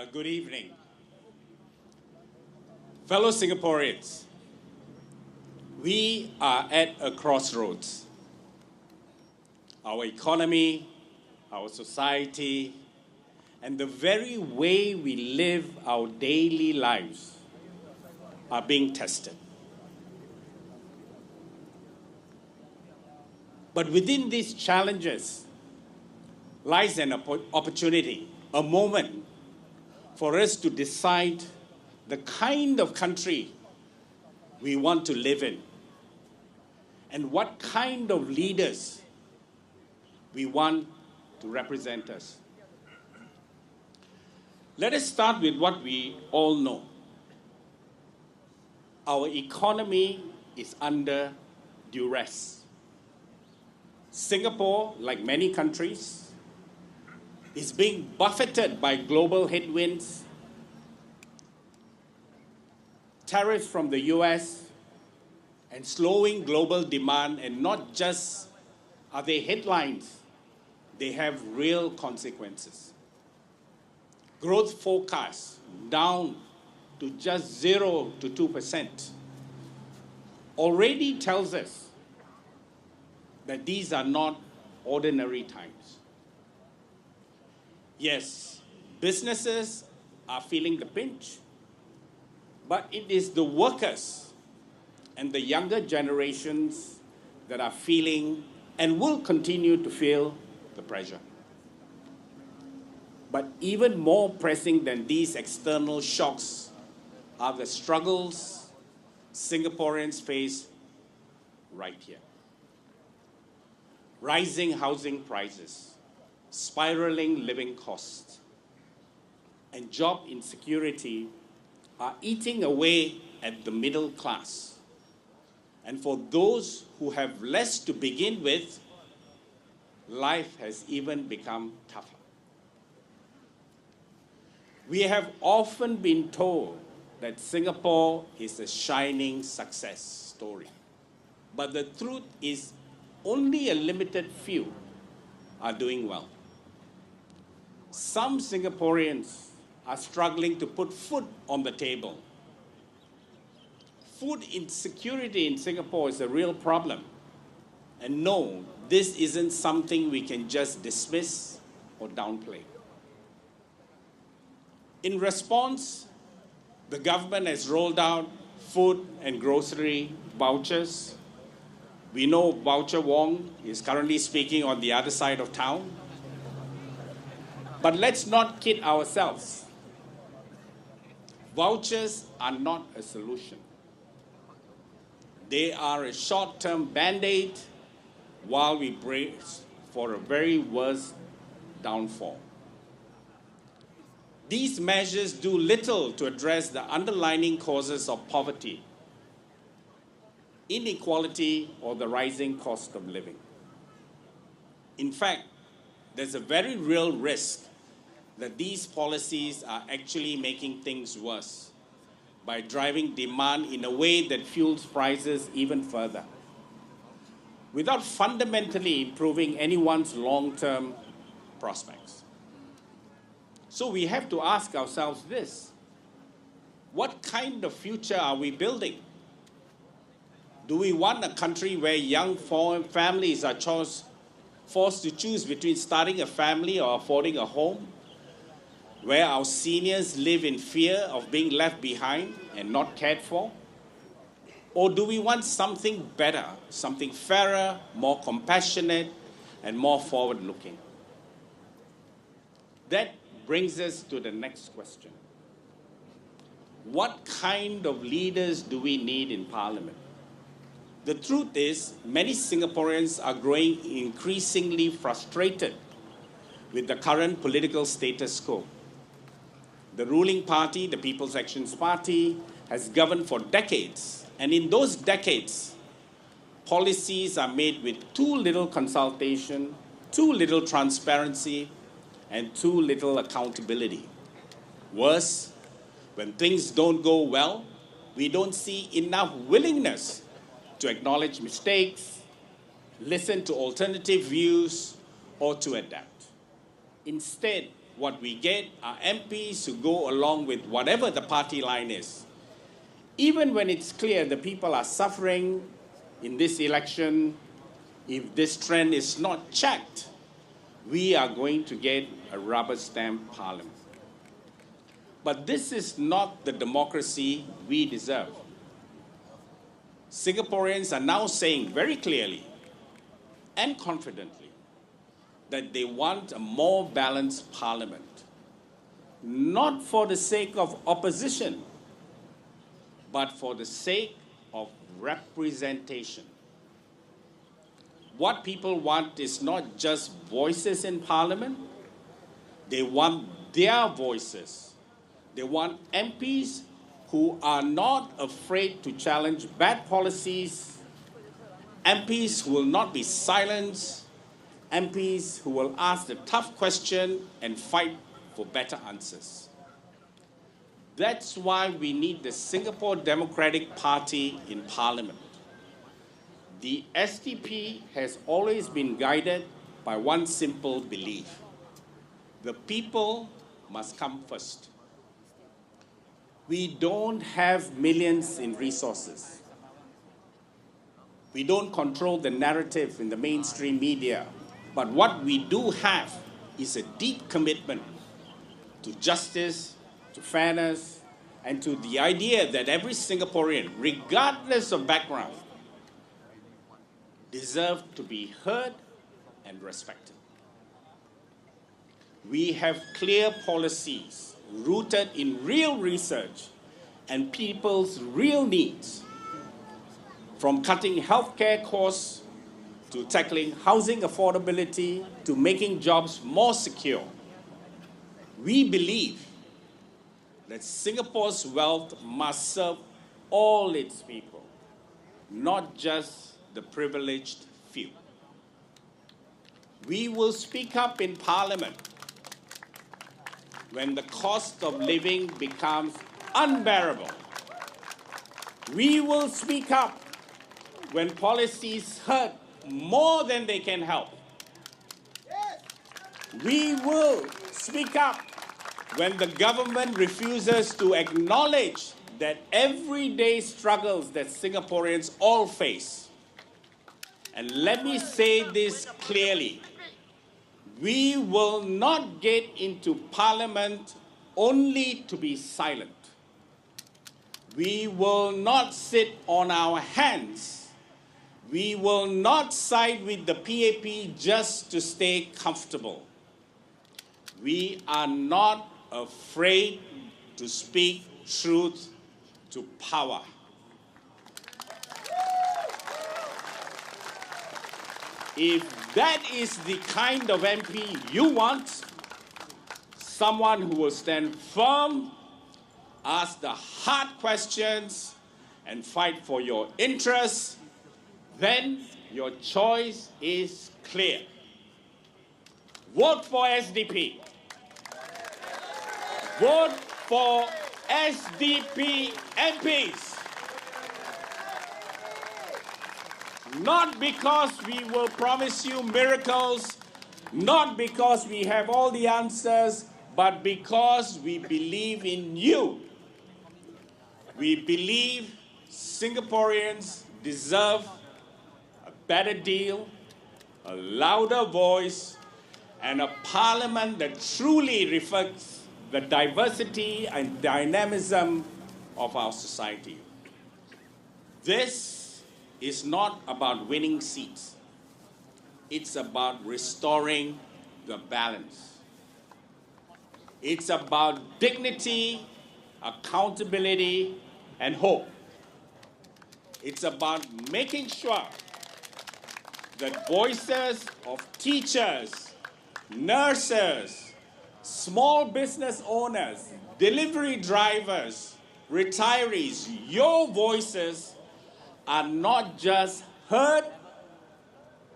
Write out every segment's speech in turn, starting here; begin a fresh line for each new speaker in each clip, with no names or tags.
Good evening. Fellow Singaporeans, we are at a crossroads. Our economy, our society, and the very way we live our daily lives are being tested. But within these challenges lies an opportunity, a moment for us to decide the kind of country we want to live in and what kind of leaders we want to represent us. Let us start with what we all know. Our economy is under duress. Singapore, like many countries, is being buffeted by global headwinds, tariffs from the US, and slowing global demand, and not just are they headlines, they have real consequences. Growth forecasts down to just 0 to 2% already tells us that these are not ordinary times. Yes, businesses are feeling the pinch, but it is the workers and the younger generations that are feeling and will continue to feel the pressure. But even more pressing than these external shocks are the struggles Singaporeans face right here. Rising housing prices, spiraling living costs, and job insecurity are eating away at the middle class. And for those who have less to begin with, life has even become tougher. We have often been told that Singapore is a shining success story. But the truth is only a limited few are doing well. Some Singaporeans are struggling to put food on the table. Food insecurity in Singapore is a real problem. And no, this isn't something we can just dismiss or downplay. In response, the government has rolled out food and grocery vouchers. We know Voucher Wong is currently speaking on the other side of town. But let's not kid ourselves. Vouchers are not a solution. They are a short-term band-aid while we brace for a very worse downfall. These measures do little to address the underlying causes of poverty, inequality, or the rising cost of living. In fact, there's a very real risk that these policies are actually making things worse by driving demand in a way that fuels prices even further, without fundamentally improving anyone's long-term prospects. So we have to ask ourselves this: what kind of future are we building? Do we want a country where young families are forced to choose between starting a family or affording a home, where our seniors live in fear of being left behind and not cared for? Or do we want something better, something fairer, more compassionate, and more forward-looking? That brings us to the next question. What kind of leaders do we need in Parliament? The truth is, many Singaporeans are growing increasingly frustrated with the current political status quo. The ruling party, the People's Action Party, has governed for decades. And in those decades, policies are made with too little consultation, too little transparency, and too little accountability. Worse, when things don't go well, we don't see enough willingness to acknowledge mistakes, listen to alternative views, or to adapt. Instead, what we get are MPs who go along with whatever the party line is. Even when it's clear the people are suffering in this election, if this trend is not checked, we are going to get a rubber stamp parliament. But this is not the democracy we deserve. Singaporeans are now saying very clearly and confidently that they want a more balanced parliament, not for the sake of opposition, but for the sake of representation. What people want is not just voices in parliament, they want their voices. They want MPs who are not afraid to challenge bad policies, MPs who will not be silenced, MPs who will ask the tough question and fight for better answers. That's why we need the Singapore Democratic Party in Parliament. The SDP has always been guided by one simple belief: the people must come first. We don't have millions in resources. We don't control the narrative in the mainstream media. But what we do have is a deep commitment to justice, to fairness, and to the idea that every Singaporean, regardless of background, deserves to be heard and respected. We have clear policies rooted in real research and people's real needs, from cutting healthcare costs to tackling housing affordability to making jobs more secure. We believe that Singapore's wealth must serve all its people, not just the privileged few. We will speak up in Parliament when the cost of living becomes unbearable. We will speak up when policies hurt more than they can help. We will speak up when the government refuses to acknowledge that everyday struggles that Singaporeans all face. And let me say this clearly: we will not get into Parliament only to be silent. We will not sit on our hands. We will not side with the PAP just to stay comfortable. We are not afraid to speak truth to power. If that is the kind of MP you want, someone who will stand firm, ask the hard questions, and fight for your interests, then your choice is clear. Vote for SDP. Vote for SDP MPs. Not because we will promise you miracles, not because we have all the answers, but because we believe in you. We believe Singaporeans deserve a better deal, a louder voice, and a parliament that truly reflects the diversity and dynamism of our society. This is not about winning seats. It's about restoring the balance. It's about dignity, accountability, and hope. It's about making sure that voices of teachers, nurses, small business owners, delivery drivers, retirees, your voices are not just heard,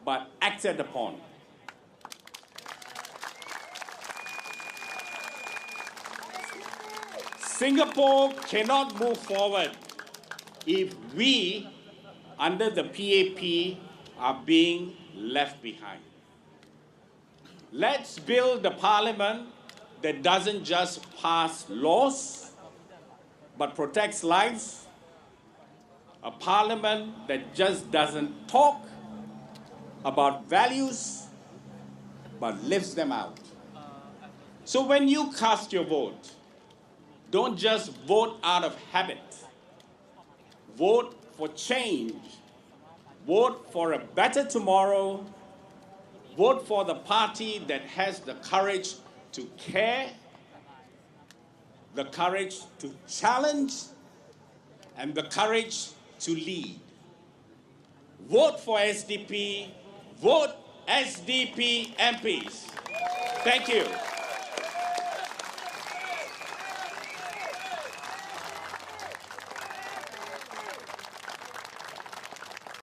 but acted upon. Singapore cannot move forward if we, under the PAP, are being left behind. Let's build the parliament that doesn't just pass laws, but protects lives, a parliament that just doesn't talk about values, but lives them out. So when you cast your vote, don't just vote out of habit. Vote for change. Vote for a better tomorrow. Vote for the party that has the courage to care, the courage to challenge, and the courage to lead. Vote for SDP. Vote SDP MPs. Thank you.